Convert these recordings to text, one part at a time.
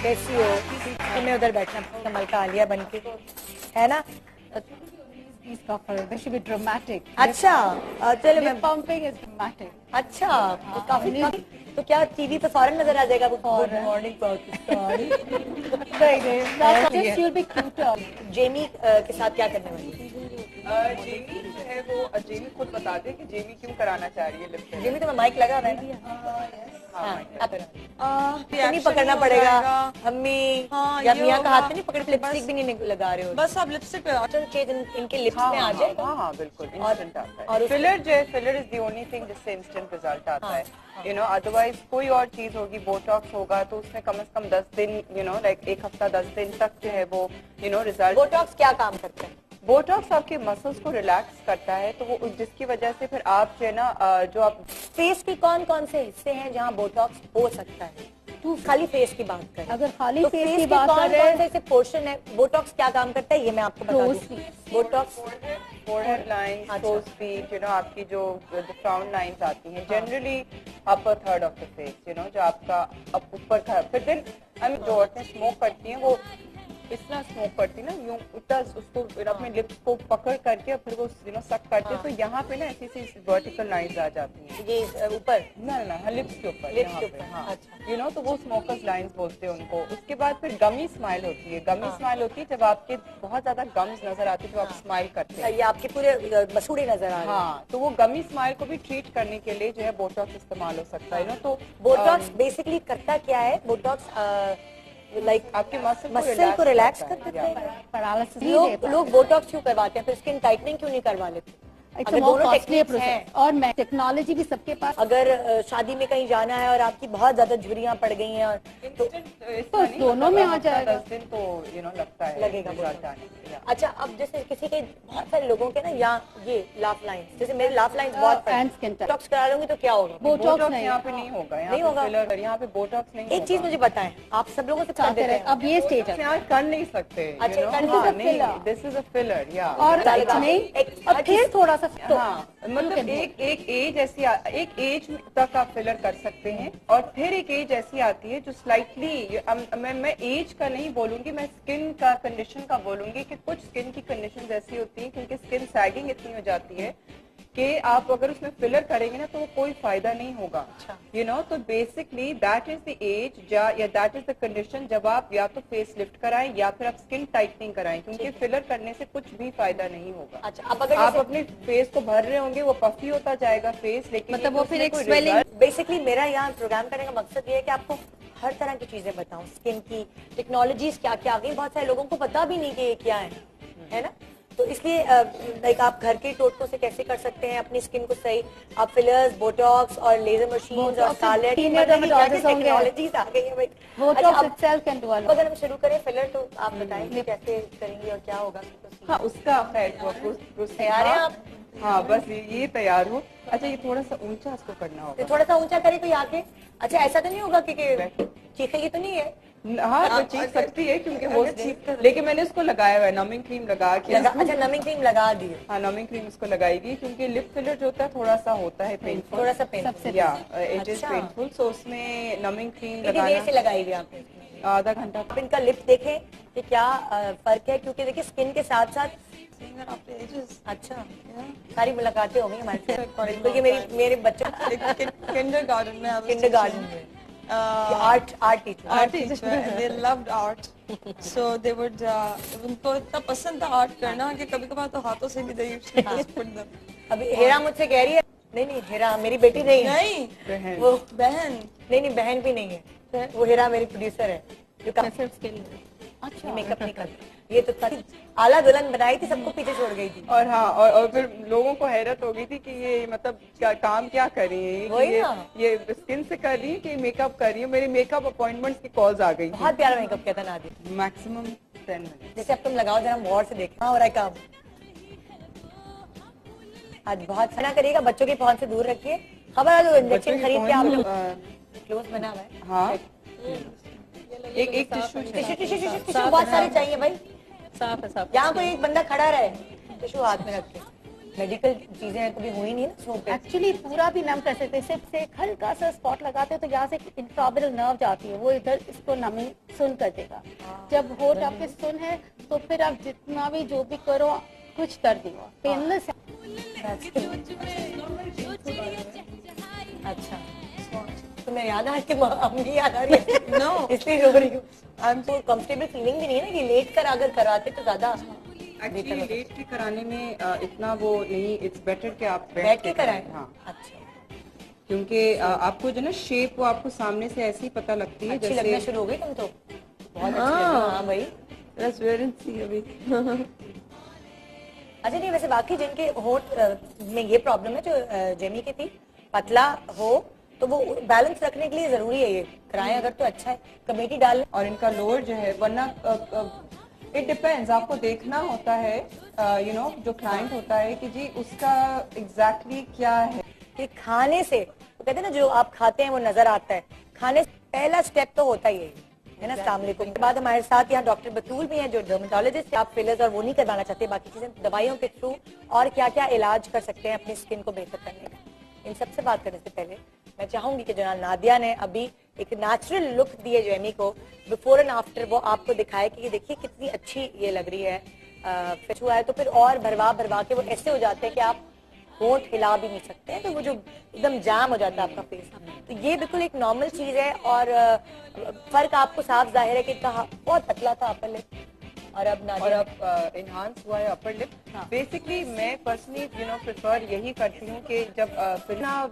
कैसी हो? तुम्हें उधर बैठना कमल का आलिया बन के, है ना? They should be dramatic. अच्छा, चलो मैं Pumping is dramatic. अच्छा, तो काफी तो क्या टीवी पे फौरन नजर आ जाएगा? Good morning Pakistan. Just you'll be cuter. Jamie के साथ क्या करने वाली है? जेमी जो है वो जेमी खुद बता दे कि जेमी क्यों कराना चाह रही है लिप फिलर। जेमी तो मैं माइक लगा रहा है ना? हाँ, नहीं पकड़ना पड़ेगा अम्मी या मियाँ का हाथ नहीं पकड़, लिपस्टिक भी नहीं लगा रहे हो, बस आप लिपस्टिक पे इनके लिप्स में आ जाए। हाँ बिल्कुल इंस्टेंट आता है। फिलर जो है, filler is the only thing जिससे इंस्टेंट रिजल्ट आता है, यू नो। अदरवाइज कोई और चीज होगी, बोटॉक्स होगा तो उसमें कम से कम 10 दिन, यू नो, लाइक एक हफ्ता 10 दिन तक जो है वो, यू नो, रिजल्ट। बोटॉक्स क्या काम करता है? बोटॉक्स आपके मसल्स को रिलैक्स करता है, तो वो जिसकी वजह से फिर आप जो है ना, जो आप फेस की कौन कौन से हिस्से हैं जहाँ बोटॉक्स हो सकता है? तू खाली फेस की बात कर। अगर खाली तो फेस की बात कौन करें, कौन से पोर्शन है? बोटॉक्स क्या काम करता है ये मैं आपको बता दूं। Botox forehead line, toes feet, you know, आपकी जो फ्राउन लाइंस आती हैं generally upper third of the face, you know, जो आपका ऊपर का। फिर दिन जो औरतें स्मोक करती हैं वो इस तरह स्मोक करती है ना, यूं उल्टा उसको अपने लिप्स को पकड़ करके फिर वो, यू नो, सक करते, तो यहाँ पे ना ऐसी सी वर्टिकल लाइंस आ जाती हैं। ये ऊपर ना लिप्स के ऊपर, लिप्स के पे, ऊपर, हाँ, अच्छा। यू नो, तो वो स्मोकर्स लाइंस बोलते हैं उनको। उसके बाद फिर गमी स्माइल होती है। गमी स्माइल होती है जब आपके बहुत ज्यादा गम्स नजर आते हैं, जब आप स्माइल करते हैं, ये आपके पूरे मसूड़े नजर आ रहे हैं। हाँ, तो वो गमी स्माइल को भी ट्रीट करने के लिए जो है बोटॉक्स इस्तेमाल हो सकता है, ना। तो बोटॉक्स बेसिकली करता क्या है? बोटॉक्स लाइक आपके मसल को रिलैक्स कर देते हैं। लोग बोटॉक्स क्यों करवाते हैं? फिर स्किन टाइटनिंग क्यों नहीं करवा लेते? अगर दोनों टेक्निक्स हैं और मैं टेक्नोलॉजी भी सबके पास, अगर शादी में कहीं जाना है और आपकी बहुत ज्यादा झुर्रियां पड़ गई हैं और तो दोनों में आ जाएगा। 10 दिन तो, यू नो, लगता है लगेगा रिजल्ट आने के लिए। अच्छा, अब जैसे किसी के बहुत सारे लोगों के ना यहाँ ये लाफ लाइन, जैसे मेरे लाफ लाइन बहुत बोटॉक्स करा लूंगी तो क्या होगा? बोटॉक्स यहाँ पे नहीं होगा, नहीं होगा। यहाँ पे बोटॉक्स नहीं। एक चीज मुझे बताएं, आप सब लोगों से चाहते रहे, अब ये स्टेज है, यहाँ कर नहीं सकते। अच्छा, दिस इज अ फिलर, या और नहीं, और फिर थोड़ा सा, हाँ, मतलब एक एज ऐसी, एक एज तक आप फिलर कर सकते हैं, और फिर एक एज ऐसी आती है जो स्लाइटली, मैं एज का नहीं बोलूंगी, मैं स्किन का कंडीशन का बोलूंगी कि कुछ स्किन की कंडीशंस ऐसी होती हैं क्योंकि स्किन सैगिंग इतनी हो जाती है कि आप अगर उसमें फिलर करेंगे ना तो वो कोई फायदा नहीं होगा, यू नो। तो basically that is the age या दैट इज द कंडीशन जब आप या तो फेस लिफ्ट कराएं या फिर आप स्किन टाइटनिंग कराएं, क्योंकि फिलर करने से कुछ भी फायदा नहीं होगा। अच्छा, अब अगर आप अपने फेस को भर रहे होंगे, वो पफी होता जाएगा फेस, लेकिन मतलब वो फिर एक स्वेलिंग। बेसिकली मेरा यहाँ प्रोग्राम करने का मकसद ये है कि आपको हर तरह की चीजें बताऊं, स्किन की टेक्नोलॉजीज क्या क्या आ गई, बहुत सारे लोगों को पता भी नहीं कि ये क्या है ना। तो इसलिए लाइक आप घर के टोटकों से कैसे कर सकते हैं अपनी स्किन को सही। आप फिलर्स, बोटॉक्स और लेजर मशीन्स और सालेट टेक्नोलॉजीज आ गई है भाई। अगर हम शुरू करें फिलर तो आप बताएंगे कैसे करेंगे और क्या होगा? हाँ, उसका खैर तैयार है आप? हाँ, बस ये तैयार हो। अच्छा, ये थोड़ा सा ऊंचा इसको करना होगा, थोड़ा सा ऊंचा करे कोई आके। अच्छा, ऐसा तो नहीं होगा कि चीखेगी तो नहीं है? हाँ, तो चीख सकती है क्योंकि वो, लेकिन मैंने उसको लगाया हुआ है, नमिंग क्रीम लगा के। अच्छा, नमिंग क्रीम लगा दी। हाँ, नमिंग क्रीम उसको लगाएगी क्योंकि लिप फिलर जो होता है थोड़ा सा होता है पेनफुल, थोड़ा सा पेनफुल, या इट इज पेनफुल। सो उसमें नमिंग क्रीम लगाना। देर से लगाई हुई आपने? आधा घंटा। आप इनका लिप देखें कि क्या फर्क है, क्योंकि देखिए स्किन के साथ साथ अच्छा सारी मुलाकातें हो गई हमारे साथ, क्योंकि मेरे बच्चों kindergarten में किंडरगार्टन में art teacher they loved art so they would उनको इतना पसंद था आर्ट करना कि कभी कभार तो हाथों से भी they used to just put them। अभी हेरा मुझसे कह रही है, नहीं हेरा मेरी बेटी नहीं है, वो बहन नहीं बहन भी नहीं है, वो हेरा मेरी प्रोड्यूसर है जो अच्छा मेकअप नहीं करती। ये तो आला दुल्हन बनाई थी, सबको पीछे छोड़ गई थी। और हाँ, और फिर लोगों को हैरत हो गई थी कि ये मतलब काम क्या कर रही है, ये स्किन से कर रही है कि मेकअप कर रही है। मेरे मेकअप अपॉइंटमेंट्स की कॉल्स आ गई। बहुत प्यारा मेकअप किया था नादिया, मैक्सिमम 10 मिनट। जैसे अब तुम लगाओ जरा, गौर से देखना हो रहा है काम। आज बहुत सना करिएगा, बच्चों की पहुंच से दूर रखिए। खबर है जो इंजेक्शन खरीद के आप लोग क्लोज बना हुआ है। हाँ, एक टिश्यू बहुत सारे चाहिए भाई, साफ है साफ। यहाँ कोई एक बंदा खड़ा रहे टिश्यू हाथ में रख के। मेडिकल चीजें कभी हुई नहीं ना स्नो पे। एक्चुअली पूरा भी नम कर सकते हैं, सिर्फ से एक हल्का सा स्पॉट लगाते हैं तो यहाँ से इंफ्रारेड नर्व जाती है, वो इधर इसको नमी सुन कर देगा। जब होठ आपके सुन है तो फिर आप जितना भी जो भी करो कुछ दर्द नहीं हुआ, पेनलेस है। अच्छा, तो मैं याद आ रही अम्मी याद आ रही है No. इसलिए रो रही हूँ। I am so comfortable feeling भी नहीं है ना कि लेट कर अगर कराते तो ज्यादा एक्चुअली लेट के कराने में इतना वो नहीं, इट्स बेटर कि आप बैठ के कराएं। हाँ, अच्छा, क्योंकि आपको जो ना शेप वो आपको सामने से ऐसी पता लगती है अच्छी लगना जैसे। शुरू हो गई तुम तो, बहुत अच्छी लग रही हो। हाँ भाई। Let's wait and see अभी। अच्छा नहीं, वैसे बाकी जिनके होठ में ये प्रॉब्लम है जो जेमी की थी, पतला हो तो वो बैलेंस रखने के लिए जरूरी है, ये कराएं अगर तो अच्छा है, कमेटी डाल। और इनका लोअर जो है, वरना इट डिपेंड्स, आपको देखना होता है यू नो जो क्लाइंट होता है कि जी उसका एग्जैक्टली क्या है। कि खाने से वो कहते हैं ना जो आप खाते हैं वो नजर आता है, खाने से पहला स्टेप तो होता ही है ना। अस्सलाम वालेकुम। के बाद हमारे साथ यहाँ डॉक्टर बतूल भी हैं जो डर्मेटोलॉजिस्ट है। आप फिलर्स और वो नहीं करवाना चाहते, बाकी चीजें दवाइयों के थ्रू और क्या क्या इलाज कर सकते हैं अपनी स्किन को बेहतर करने का, इन सबसे बात करने से पहले मैं चाहूंगी कि जनाब नादिया ने अभी एक नेचुरल लुक दी है जेमी को, बिफोर एंड आफ्टर वो आपको दिखाए कि ये देखिए कितनी अच्छी ये लग रही है। फिर हुआ है तो फिर और भरवा के वो ऐसे हो जाते हैं कि आप होंठ हिला भी नहीं सकते हैं, तो वो जो एकदम जाम हो जाता है आपका फेस। तो ये बिल्कुल एक नॉर्मल चीज है और फर्क आपको साफ जाहिर है कि कहा बहुत पतला था अपर लिप और अब और अब इनहांस हुआ है अपर लिप। बेसिकली मैं पर्सनली यू नो प्रेफर यही करती हूँ कि जब फिर ना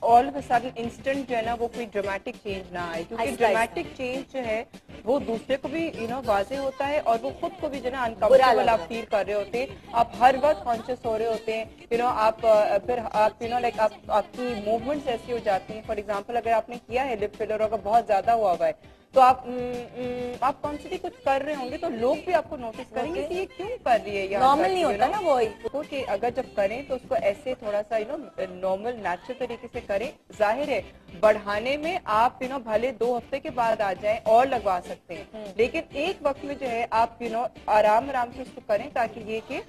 all of a sudden instant जो है ना वो कोई ड्रामेटिक चेंज ना आए, क्योंकि ड्रामेटिक चेंज जो है वो दूसरे को भी यू नो वाजे होता है और वो खुद को भी जो है ना अनकंफर्टेबल आप फील कर रहे होते हैं, आप हर वक्त कॉन्शियस हो रहे होते हैं यू नो आप फिर आप यू नो लाइक आपकी मूवमेंट्स ऐसी हो जाती हैं। फॉर एग्जांपल अगर आपने किया है लिप फिलर अगर बहुत ज्यादा हुआ है तो आप कॉन्स्टेंटली कुछ कर रहे होंगे तो लोग भी आपको नोटिस करेंगे कि ये क्यों कर रही है। नॉर्मल नहीं होता ना वो, कि अगर जब करें तो उसको ऐसे थोड़ा सा यू नो नॉर्मल नेचुरल तरीके से करें। जाहिर है बढ़ाने में आप यू नो भले 2 हफ्ते के बाद आ जाएं और लगवा सकते हैं, लेकिन एक वक्त में जो है आप यू नो आराम से उसको करें ताकि ये कि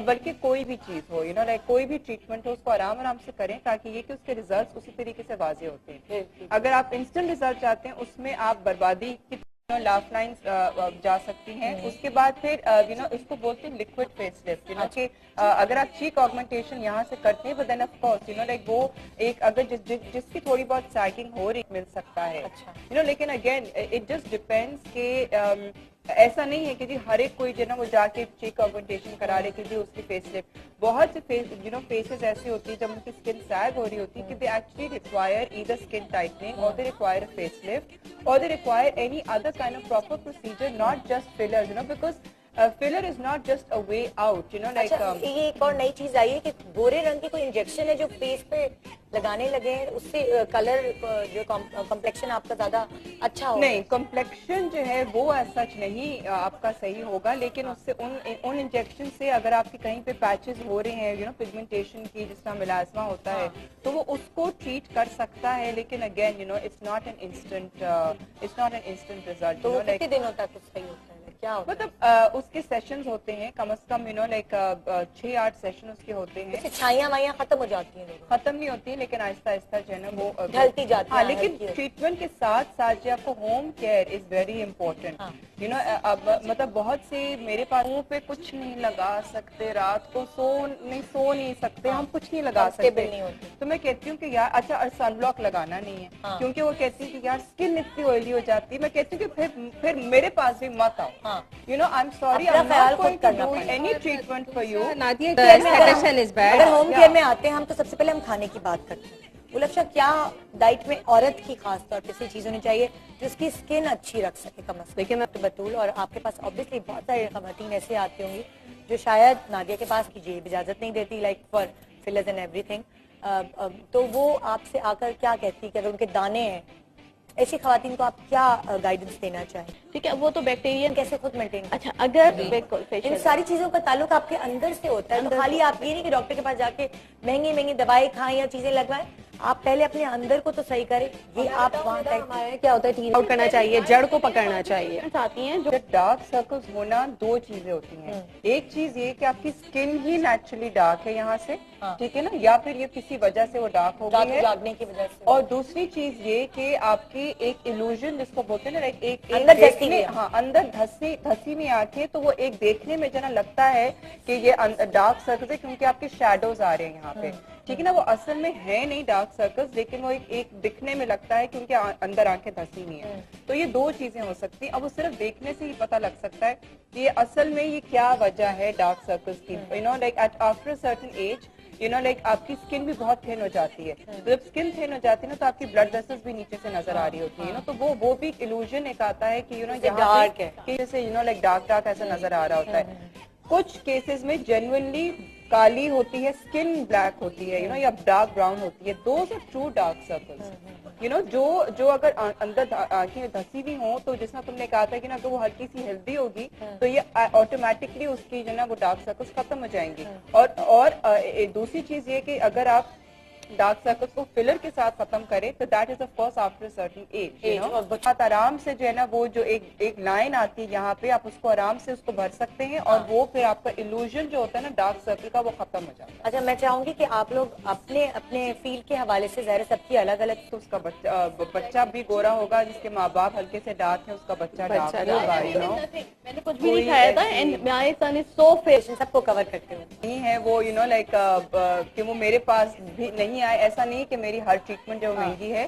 बल्कि कोई भी चीज हो यू नो लाइक कोई भी ट्रीटमेंट हो उसको आराम से करें ताकि ये कि उसके रिजल्ट्स उसी तरीके से वाजे होते हैं। अगर आप इंस्टेंट रिजल्ट चाहते हैं उसमें आप बर्बादी की लाफ लाइन्स जा सकती हैं। उसके बाद फिर यू नो इसको बोलते हैं liquid face lift, you know कि अगर आप चीक ऑगमेंटेशन यहाँ से करते हैं, but then of course you know like वो एक अगर जिसकी थोड़ी बहुत सैगिंग हो रही मिल सकता है यू नो, लेकिन अगेन इट जस्ट डिपेंड्स के ऐसा नहीं है कि जी हर एक कोई जो ना वो जाके चीक ऑगमेंटेशन करा रहे कि भी उसकी फेस लिफ्ट। बहुत से फेस यू नो फेसेस ऐसी होती है जब उनकी स्किन सैग हो रही होती है कि they actually require either skin tightening और दे रिक्वायर फेस लिफ्ट और they require any other kind of proper procedure, not just filler you know, because filler is not just a way out you know like. ये एक और नई चीज आई है कि गोरे रंग की कोई इंजेक्शन है जो फेस पे लगाने लगे हैं, उससे कलर जो कॉम्प्लेक्शन आपका ज्यादा अच्छा हो। नहीं, कॉम्प्लेक्शन जो है वो सच नहीं आपका सही होगा, लेकिन उससे उन इंजेक्शन से अगर आपके कहीं पे पैचेस हो रहे हैं यू नो पिगमेंटेशन की जिसका मिलाजमा होता है तो वो उसको ट्रीट कर सकता है, लेकिन again you know it's not an instant result. तो कितने दिनों तक सही होता है क्या होता है? मतलब उसके सेशंस होते हैं कम से कम यू नो लाइक 6-8 सेशन उसके होते हैं। छाइयां वाइयां खत्म हो जाती हैं, खत्म नहीं होती लेकिन आहिस्ता आहिस्ता जो है ना वो ढलती जाती है। हाँ, लेकिन ट्रीटमेंट के साथ साथ जो आपको home care is very important you know. अब मतलब बहुत से मेरे पास मुंह पे कुछ नहीं लगा सकते, रात को सो नहीं सकते, हम कुछ नहीं लगा सकते, तो मैं कहती हूँ कि यार अच्छा सनब्लॉक लगाना नहीं है, क्योंकि वो कहती है कि यार स्किन इतनी ऑयली हो जाती है। मैं कहती हूँ कि फिर मेरे पास भी मत आओ, you know I'm sorry I'm not going to do any treatment for you। Nadia, the aesthetic is bad। अगर होम केयर में आते हैं हम तो सबसे पहले हम खाने की बात करते हैं। उलक्षा क्या डाइट में औरत की खास तौर पे चीज होनी चाहिए जिसकी स्किन अच्छी रख सके कम से कम? देखिए मैं तो बतूल और आपके पास ऑब्वियसली बहुत सारी खवातीन ऐसे आती होंगी जो शायद नादिया के पास कीजिए इजाजत नहीं देती like for fillers and everything, तो वो आपसे आकर क्या कहती है कि अगर उनके दाने हैं, ऐसी खवातीन को आप क्या गाइडेंस देना चाहें? ठीक है, वो तो बैक्टीरियन कैसे खुद मेंटेन? अच्छा, अगर बिल्कुल इन सारी चीजों का ताल्लुक आपके अंदर से होता है, तो खाली आप ये नहीं कि डॉक्टर के पास जाके महंगी दवाई खाएं या चीजें लगवाएं, आप पहले अपने अंदर को तो सही करें, ये आप वहाँ तक हमारे क्या होता है, टीन आउट करना चाहिए, जड़ को पकड़ना चाहिए। आती हैं जो डार्क सर्कल्स होना दो चीजें होती हैं। एक चीज ये कि आपकी स्किन ही नेचुरली डार्क है यहाँ से, ठीक है ना, या फिर ये किसी वजह से वो डार्क हो गई है, जागने की वजह से। और दूसरी चीज ये कि आपकी एक इल्यूजन जिसको बोलते हैं ना, एक अंदर धसी देखने, हुई। हाँ अंदर धसी हुई आंखें, तो वो एक देखने में जना लगता है कि ये डार्क सर्कल्स है क्योंकि आपके शैडोज आ रहे हैं यहाँ पे, ठीक है ना। वो असल में है नहीं डार्क सर्कल्स, लेकिन वो एक दिखने में लगता है क्योंकि अंदर आंखें धसी हुई हैं। तो ये दो चीजें हो सकती हैं। अब वो सिर्फ देखने से ही पता लग सकता है कि ये असल में ये क्या वजह है डार्क सर्कल्स की। You know like after a certain age, you know like आपकी स्किन भी बहुत थिन हो जाती है। तो जब स्किन थिन हो जाती है ना, तो आपकी ब्लड वेसल्स भी नीचे से नजर आ रही होती है ना, तो वो भी इल्यूजन एक आता है कि यू नो यहाँ डार्क है, कि जैसे यू नो लाइक डार्क ऐसा नजर आ रहा होता है। कुछ केसेस में जेन्युइनली काली होती है, स्किन ब्लैक होती है, यू नो, या डार्क ब्राउन होती है। Those are true dark circles, you know. जो अगर अंदर आंखें धसी हुई हो, तो जिसमें तुमने कहा था कि ना, अगर वो हल्की सी हेल्दी होगी तो ये ऑटोमेटिकली उसकी जो ना वो डार्क सर्कल्स खत्म हो जाएंगी। और दूसरी चीज ये कि अगर आप डार्क सर्कल्स को फिलर के साथ खत्म करें, तो that is of course after certain age, you know. बहुत आराम से जो है ना, वो जो एक लाइन आती है यहाँ पे, आप उसको आराम से उसको भर सकते हैं, और वो फिर आपका इल्यूजन जो होता है ना डार्क सर्कल का, वो खत्म हो जाता है। अच्छा, मैं चाहूंगी कि आप लोग अपने अपने फील्ड के हवाले से, ज़ाहिर है सबकी अलग अलग, तो उसका बच्चा भी गोरा होगा, जिसके माँ बाप हल्के से डार्क है, उसका बच्चा डार्क होगा, यू नो। मैंने कुछ भी नहीं खाया था, and my son is so fit. सबको कवर करते हुए नहीं है वो, यू नो लाइक कि वो मेरे पास भी नहीं आए, ऐसा नहीं कि मेरी हर ट्रीटमेंट जो महंगी है।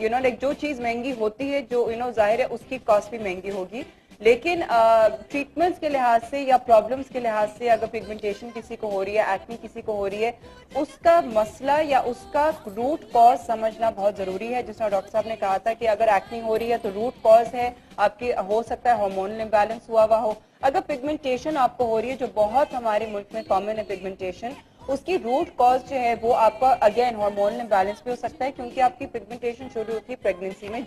यू नो लाइक जो चीज महंगी होती है, जो यू नो जाहिर है उसकी कॉस्ट भी महंगी होगी, लेकिन ट्रीटमेंट्स के लिहाज से या प्रॉब्लम्स के लिहाज से, अगर पिगमेंटेशन किसी को हो रही है, एक्ने किसी को हो रही है, उसका मसला या उसका रूट कॉज समझना बहुत जरूरी है। जिस तरह डॉक्टर साहब ने कहा था कि अगर एक्ने हो रही है तो रूट कॉज है आपकी, हो सकता है हार्मोनल इम्बैलेंस हुआ हो। अगर पिगमेंटेशन आपको हो रही है, जो बहुत हमारे मुल्क में कॉमन है पिगमेंटेशन, उसकी रूट कॉज जो है वो आपका अगेन हार्मोनल इम्बैलेंस भी हो सकता है, क्योंकि आपकी पिगमेंटेशन शुरू होती है प्रेगनेंसी में।